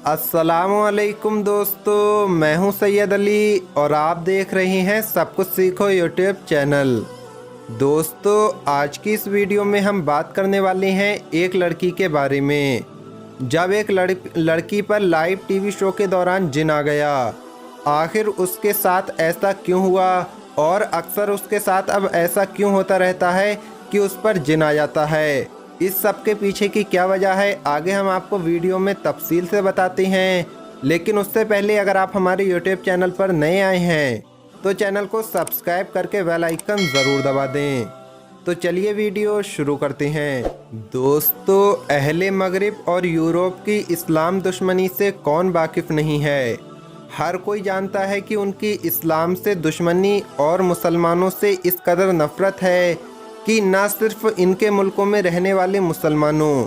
अस्सलामुअलैकुम दोस्तों, मैं हूं सैयद अली और आप देख रहे हैं सब कुछ सीखो यूट्यूब चैनल। दोस्तों, आज की इस वीडियो में हम बात करने वाले हैं एक लड़की के बारे में। जब एक लड़की पर लाइव टीवी शो के दौरान जिन आ गया, आखिर उसके साथ ऐसा क्यों हुआ और अक्सर उसके साथ अब ऐसा क्यों होता रहता है कि उस पर जिन आ जाता है। इस सब के पीछे की क्या वजह है, आगे हम आपको वीडियो में तफसील से बताते हैं। लेकिन उससे पहले अगर आप हमारे यूट्यूब चैनल पर नए आए हैं तो चैनल को सब्सक्राइब करके बेल आइकन ज़रूर दबा दें। तो चलिए वीडियो शुरू करते हैं। दोस्तों, अहले मगरिब और यूरोप की इस्लाम दुश्मनी से कौन वाकिफ़ नहीं है। हर कोई जानता है कि उनकी इस्लाम से दुश्मनी और मुसलमानों से इस कदर नफ़रत है कि न सिर्फ इनके मुल्कों में रहने वाले मुसलमानों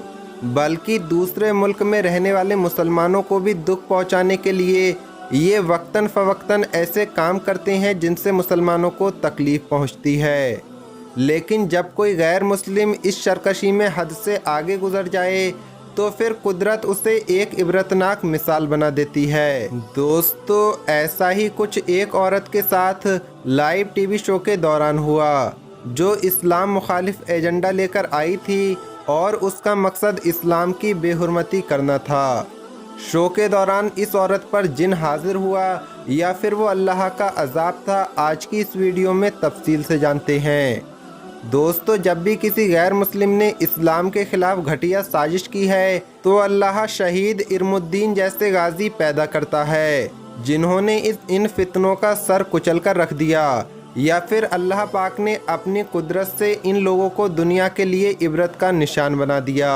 बल्कि दूसरे मुल्क में रहने वाले मुसलमानों को भी दुख पहुंचाने के लिए ये वक्तन फ़वक्तन ऐसे काम करते हैं जिनसे मुसलमानों को तकलीफ़ पहुंचती है। लेकिन जब कोई गैर मुस्लिम इस सरकशी में हद से आगे गुजर जाए तो फिर कुदरत उसे एक इबरतनाक मिसाल बना देती है। दोस्तों, ऐसा ही कुछ एक औरत के साथ लाइव टीवी शो के दौरान हुआ जो इस्लाम मुखालिफ एजेंडा लेकर आई थी और उसका मकसद इस्लाम की बेहुरमती करना था। शो के दौरान इस औरत पर जिन हाजिर हुआ या फिर वो अल्लाह का अजाब था, आज की इस वीडियो में तफसील से जानते हैं। दोस्तों, जब भी किसी गैर मुस्लिम ने इस्लाम के खिलाफ घटिया साजिश की है तो अल्लाह शहीद इरमुद्दीन जैसे गाजी पैदा करता है जिन्होंने इन फितनों का सर कुचल कर रख दिया, या फिर अल्लाह पाक ने अपनी कुदरत से इन लोगों को दुनिया के लिए इबरत का निशान बना दिया।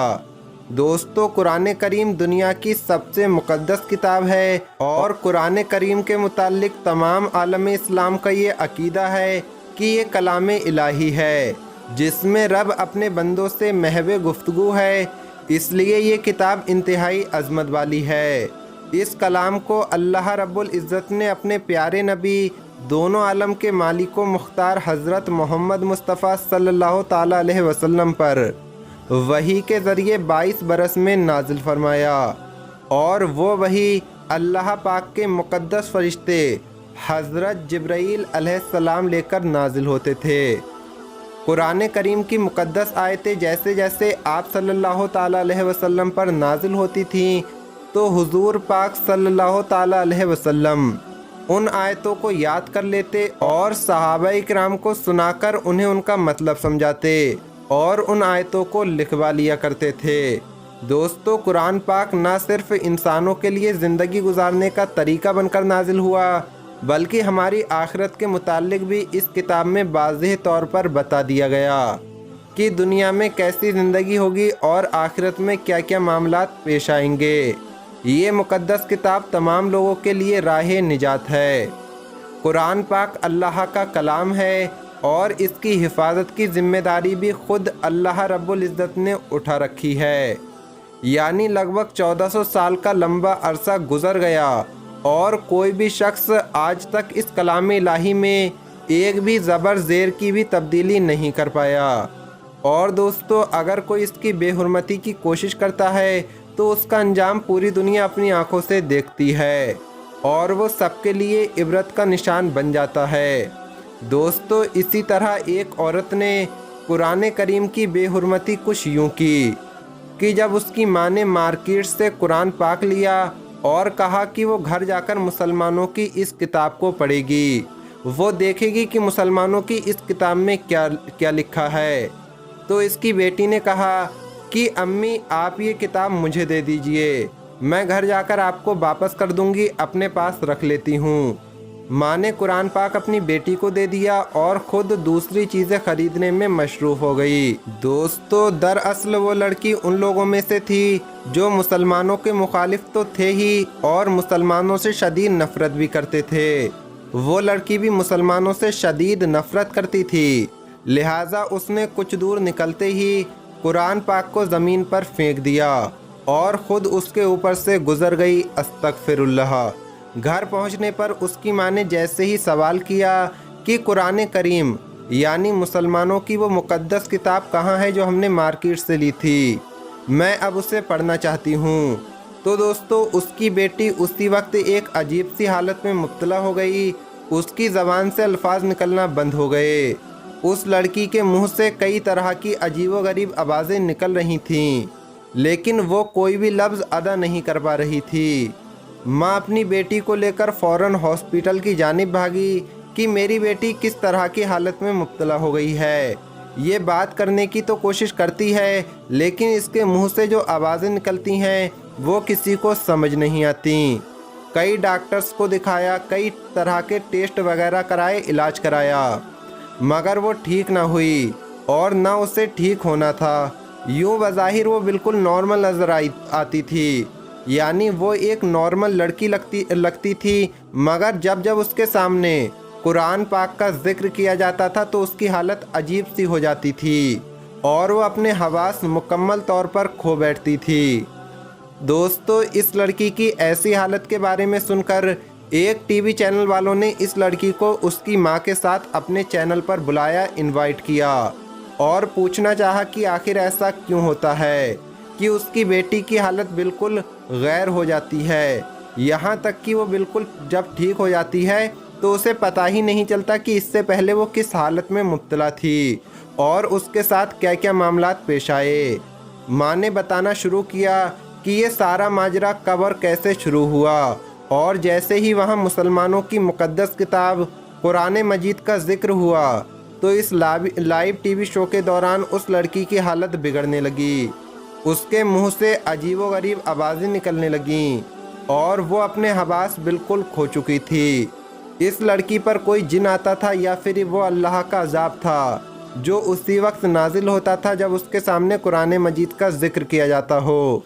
दोस्तों, कुरान करीम दुनिया की सबसे मुक़द्दस किताब है और कुरान करीम के मुताल्लिक तमाम आलम इस्लाम का ये अकीदा है कि ये कलाम इलाही है जिसमें रब अपने बंदों से महवे गुफ्तगू है। इसलिए ये किताब इंतहाई अज़मत वाली है। इस कलाम को अल्लाह रब्बुल इज़्ज़त ने अपने प्यारे नबी दोनों आलम के मालिक व मुख्तार हज़रत मोहम्मद मुस्तफ़ा सल्लल्लाहु ताला अलैहि वसल्लम पर वही के ज़रिए 22 बरस में नाजिल फरमाया और वो वही अल्लाह पाक के मुक़द्दस फ़रिश्ते हज़रत जिब्राईल अलैहिस्सलाम लेकर नाजिल होते थे। कुरान करीम की मुक़द्दस आयतें जैसे जैसे आप सल्लल्लाहु ताला अलैहि वसल्लम पर नाजिल होती थीं तो हुज़ूर पाक सल्लल्लाहु ताला अलैहि वसल्लम उन आयतों को याद कर लेते और सहाबाए किराम को सुनाकर उन्हें उनका मतलब समझाते और उन आयतों को लिखवा लिया करते थे। दोस्तों, कुरान पाक न सिर्फ इंसानों के लिए ज़िंदगी गुजारने का तरीका बनकर नाजिल हुआ बल्कि हमारी आखिरत के मुताल्लिक भी इस किताब में वाज़ेह तौर पर बता दिया गया कि दुनिया में कैसी ज़िंदगी होगी और आखिरत में क्या क्या मामलात पेश आएंगे। ये मुक़द्दस किताब तमाम लोगों के लिए राह निजात है। कुरान पाक अल्लाह का कलाम है और इसकी हिफाजत की ज़िम्मेदारी भी ख़ुद अल्लाह रब्बुल इज़्ज़त ने उठा रखी है। यानी लगभग 1400 साल का लंबा अरसा गुज़र गया और कोई भी शख्स आज तक इस कलाम इलाही में एक भी ज़बर ज़ेर की भी तब्दीली नहीं कर पाया। और दोस्तों, अगर कोई इसकी बेहुरमती की कोशिश करता है तो उसका अंजाम पूरी दुनिया अपनी आंखों से देखती है और वो सबके लिए इबरत का निशान बन जाता है। दोस्तों, इसी तरह एक औरत ने कुरान करीम की बेहुरमती कुछ यूँ की कि जब उसकी माँ ने मार्केट से कुरान पाक लिया और कहा कि वो घर जाकर मुसलमानों की इस किताब को पढ़ेगी, वो देखेगी कि मुसलमानों की इस किताब में क्या क्या लिखा है, तो इसकी बेटी ने कहा कि अम्मी, आप ये किताब मुझे दे दीजिए, मैं घर जाकर आपको वापस कर दूंगी, अपने पास रख लेती हूँ। माँ ने कुरान पाक अपनी बेटी को दे दिया और ख़ुद दूसरी चीज़ें ख़रीदने में मशरूफ़ हो गई। दोस्तों, दरअसल वो लड़की उन लोगों में से थी जो मुसलमानों के मुखालिफ तो थे ही और मुसलमानों से शदीद नफ़रत भी करते थे। वो लड़की भी मुसलमानों से शदीद नफ़रत करती थी, लिहाजा उसने कुछ दूर निकलते ही कुरान पाक को ज़मीन पर फेंक दिया और ख़ुद उसके ऊपर से गुज़र गई। अस्तगफिरुल्लाह। घर पहुंचने पर उसकी माँ ने जैसे ही सवाल किया कि कुरान करीम यानी मुसलमानों की वो मुक़द्दस किताब कहाँ है जो हमने मार्केट से ली थी, मैं अब उसे पढ़ना चाहती हूँ, तो दोस्तों उसकी बेटी उसी वक्त एक अजीब सी हालत में मुब्तला हो गई। उसकी ज़बान से अल्फाज निकलना बंद हो गए। उस लड़की के मुंह से कई तरह की अजीबोगरीब आवाज़ें निकल रही थीं, लेकिन वो कोई भी लफ्ज़ अदा नहीं कर पा रही थी। माँ अपनी बेटी को लेकर फ़ौरन हॉस्पिटल की जानिब भागी कि मेरी बेटी किस तरह की हालत में मुब्तला हो गई है। ये बात करने की तो कोशिश करती है, लेकिन इसके मुंह से जो आवाज़ें निकलती हैं वो किसी को समझ नहीं आती। कई डॉक्टर्स को दिखाया, कई तरह के टेस्ट वगैरह कराए, इलाज कराया, मगर वो ठीक ना हुई और ना उसे ठीक होना था। यूँ बज़ाहिर वो बिल्कुल नॉर्मल नज़र आती थी, यानी वो एक नॉर्मल लड़की लगती थी, मगर जब जब उसके सामने कुरान पाक का जिक्र किया जाता था तो उसकी हालत अजीब सी हो जाती थी और वो अपने हवास मुकम्मल तौर पर खो बैठती थी। दोस्तों इस लड़की की ऐसी हालत के बारे में सुनकर एक टीवी चैनल वालों ने इस लड़की को उसकी मां के साथ अपने चैनल पर बुलाया, इनवाइट किया और पूछना चाहा कि आखिर ऐसा क्यों होता है कि उसकी बेटी की हालत बिल्कुल गैर हो जाती है। यहाँ तक कि वो बिल्कुल जब ठीक हो जाती है तो उसे पता ही नहीं चलता कि इससे पहले वो किस हालत में मुब्तला थी और उसके साथ क्या क्या मामलात पेश आए। माँ ने बताना शुरू किया कि ये सारा माजरा कब और कैसे शुरू हुआ, और जैसे ही वहाँ मुसलमानों की मुक़द्दस किताब कुरान मजीद का जिक्र हुआ तो इस लाइव टीवी शो के दौरान उस लड़की की हालत बिगड़ने लगी। उसके मुंह से अजीबोगरीब आवाज़ें निकलने लगीं और वो अपने हवास बिल्कुल खो चुकी थी। इस लड़की पर कोई जिन आता था या फिर वो अल्लाह का अज़ाब था जो उसी वक्त नाजिल होता था जब उसके सामने कुरान मजीद का जिक्र किया जाता हो।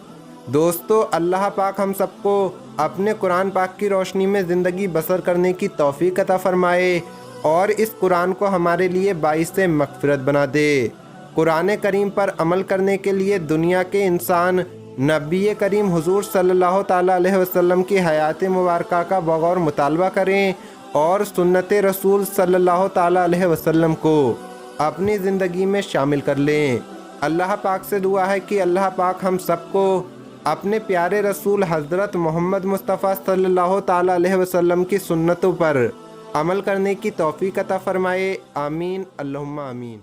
दोस्तों अल्लाह पाक हम सबको अपने कुरान पाक की रोशनी में ज़िंदगी बसर करने की तौफीक अता फरमाए और इस कुरान को हमारे लिए बाइसे मग़फ़िरत बना दे। कुरान करीम पर अमल करने के लिए दुनिया के इंसान नबी करीम हुजूर सल्लल्लाहु ताला अलैहि वसल्लम की हयात मुबारका का बगौर मुतालबा करें और सुन्नत रसूल सल्लल्लाहु ताला अलैहि वसल्लम को अपनी ज़िंदगी में शामिल कर लें। अल्लाह पाक से दुआ है कि अल्लाह पाक हम सबको अपने प्यारे रसूल हज़रत मोहम्मद मुस्तफ़ा सल्लल्लाहु ताला अलैहि वसल्लम की सुन्नतों पर अमल करने की तौफीक अता फ़रमाए। आमीन अल्लाहुम्मा आमीन।